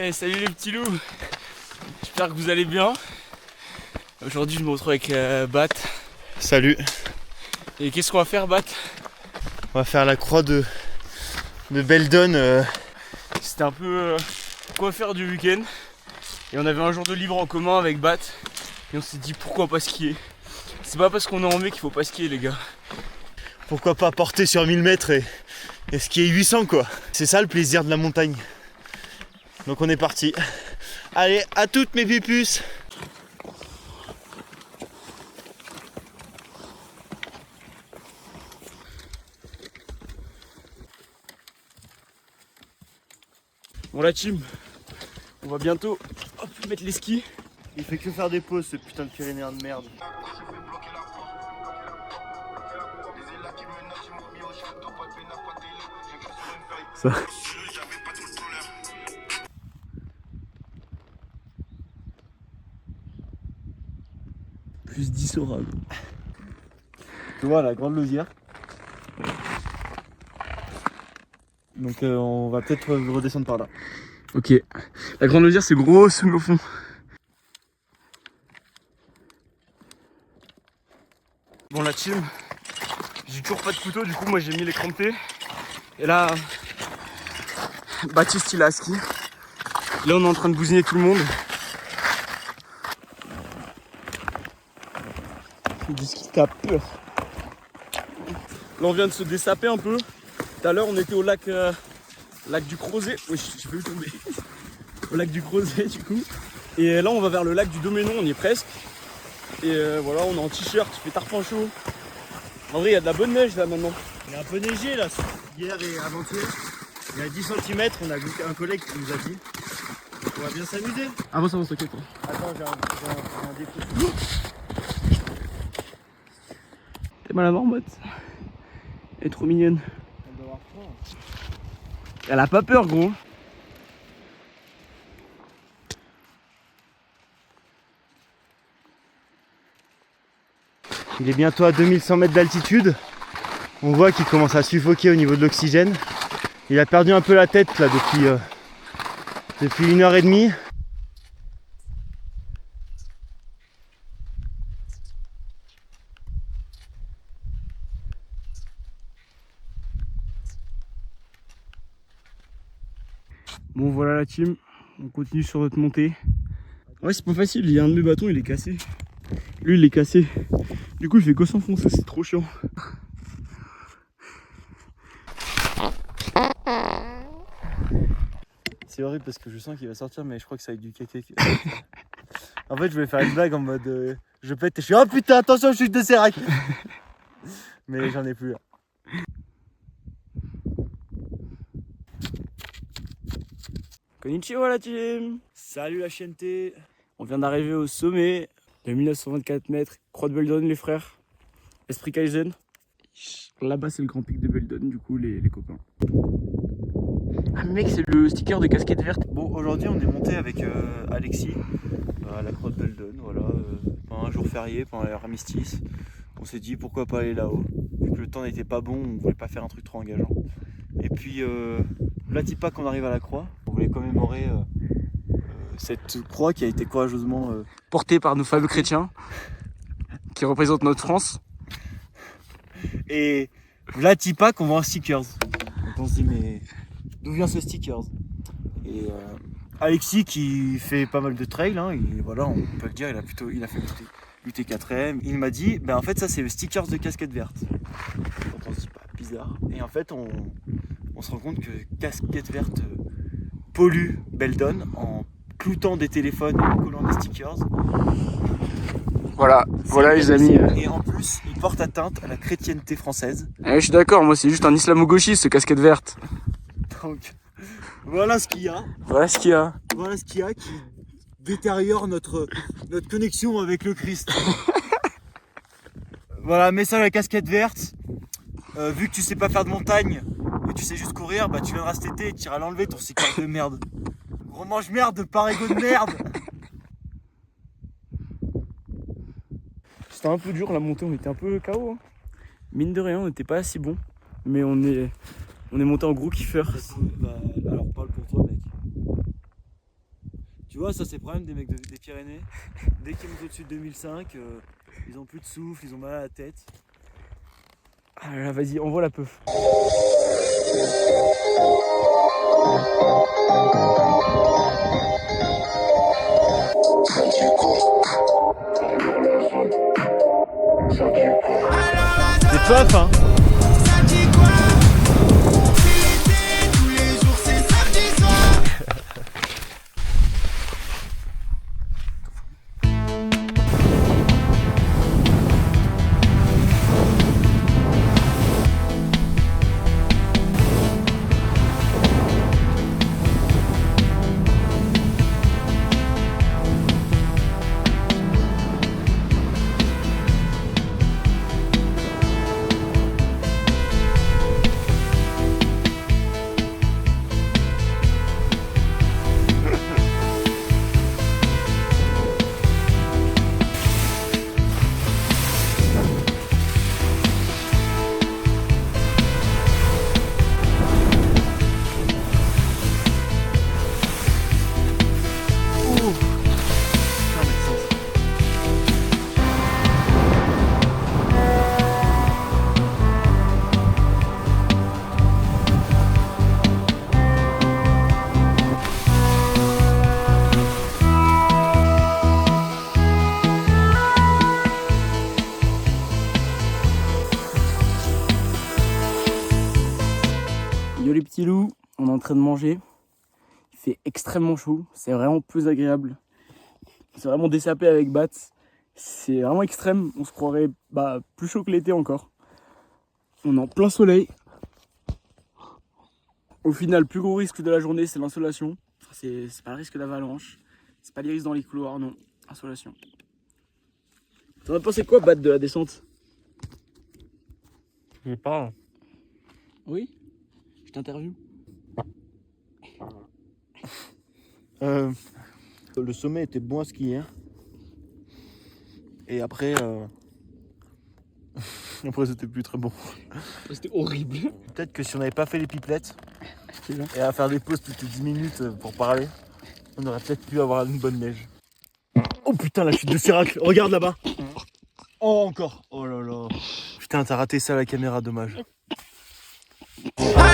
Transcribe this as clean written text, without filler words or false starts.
Hey, salut les petits loups. J'espère que vous allez bien. Aujourd'hui je me retrouve avec Bat. Salut. Et qu'est-ce qu'on va faire, Bat? On va faire la croix de Beldon. C'était un peu quoi faire du week-end. Et on avait un jour de libre en commun avec Bat. Et on s'est dit pourquoi pas skier. C'est pas parce qu'on est en mai qu'il faut pas skier, les gars. Pourquoi pas porter sur 1000 mètres et skier 800 quoi. C'est ça le plaisir de la montagne. Donc on est parti. Allez, à toutes mes pupus. Bon la team, on va bientôt mettre les skis. Il fait que faire des pauses ce putain de Pyrénéen de merde. Ça. Plus 10 orages. Tu vois la grande Lausière. Donc on va peut-être redescendre par là. Ok. La grande Lausière c'est gros sous au fond. Bon la team, j'ai toujours pas de couteau, du coup moi j'ai mis les crampés. Et là, Baptiste il a ski. Là on est en train de bousiner tout le monde. Du ski t'as peur. Là on vient de se dessaper un peu. Tout à l'heure on était au lac du Crozet. Oui, j'ai failli tomber. Au lac du Crozet du coup. Et là on va vers le lac du Doménon, on y est presque. Et voilà, on est en t-shirt, il fait tarpin chaud. En vrai il y a de la bonne neige là maintenant. Il a un peu neigé là, hier et avant-hier. Il y a 10 cm, on a un collègue qui nous a dit. On va bien s'amuser. Avance, avance, t'inquiète. Attends, j'ai un défaut. T'es mal à marmotte. Elle est trop mignonne. Elle doit avoir froid. Elle a pas peur, gros. Il est bientôt à 2100 mètres d'altitude. On voit qu'il commence à suffoquer au niveau de l'oxygène. Il a perdu un peu la tête là depuis 1h30. Bon, voilà la team. On continue sur notre montée. Ouais, c'est pas facile. Il y a un de mes bâtons, il est cassé. Lui, il est cassé. Du coup, il fait que s'enfoncer. C'est trop chiant. C'est horrible parce que je sens qu'il va sortir, mais je crois que ça a du caca. En fait, je voulais faire une blague en mode je pète et je suis oh putain, attention, je suis de Sérac. Mais j'en ai plus là. Konnichiwa la team. Salut la chienneté. On vient d'arriver au sommet de 1924 mètres. Croix de Beldon, les frères. Esprit Kaizen. Là-bas, c'est le grand pic de Beldon, du coup, les copains. Ah, mec, c'est le sticker de casquette verte. Bon, aujourd'hui, on est monté avec Alexis à la croix de Beldon. Voilà, pendant un jour férié, pendant l'armistice. On s'est dit pourquoi pas aller là-haut. Vu que le temps n'était pas bon, on voulait pas faire un truc trop engageant. Et puis, pas qu'on arrive à la croix. On voulait commémorer cette croix qui a été courageusement Porté par nos fameux chrétiens qui représentent notre France. Et pas qu'on voit un stickers. Donc on se dit mais d'où vient ce stickers? Et Alexis qui fait pas mal de trail, hein, voilà, on peut le dire, il a fait l'UT4M. Il m'a dit en fait ça c'est le stickers de casquette verte. Donc on se dit pas bizarre. Et en fait on se rend compte que casquette verte pollue Beldon en cloutant des téléphones et en collant des stickers. Voilà les amis. Et en plus, il porte atteinte à la chrétienté française. Je suis d'accord, moi c'est juste un islamo-gauchiste ce casquette verte. Donc, voilà ce qu'il y a. Voilà ce qu'il y a. Voilà ce qu'il y a qui détériore notre connexion avec le Christ. Voilà, message à la casquette verte. Vu que tu sais pas faire de montagne et tu sais juste courir, tu viendras cet été et tu iras l'enlever ton sticker de merde. Gros mange merde, parégo de merde. C'était un peu dur la montée, on était un peu KO. Hein. Mine de rien, on n'était pas si bon. Mais on est monté en gros kiffeur. Alors parle pour toi mec. Tu vois, ça c'est le problème des mecs des Pyrénées. Dès qu'ils montent au-dessus de 2005, ils ont plus de souffle, ils ont mal à la tête. Ah là, vas-y, envoie la peuf. Des puffs, hein. Yo les petits loups, on est en train de manger. Il fait extrêmement chaud, c'est vraiment peu agréable. C'est vraiment dessapé avec Bats. C'est vraiment extrême, on se croirait plus chaud que l'été encore. On est en plein soleil. Au final, le plus gros risque de la journée, c'est l'insolation. Enfin, c'est pas le risque d'avalanche, c'est pas les risques dans les couloirs, non. Insolation. T'en as pensé quoi, Bat, de la descente? Je sais pas. Oui? Je t'interviewe. Le sommet était bon à skier. Et après, après c'était plus très bon. C'était horrible. Peut-être que si on n'avait pas fait les pipelettes et à faire des pauses toutes les 10 minutes pour parler, on aurait peut-être pu avoir une bonne neige. Oh putain, la chute de Sirac, regarde là-bas. Oh encore. Oh là là. Putain, t'as raté ça à la caméra, dommage. I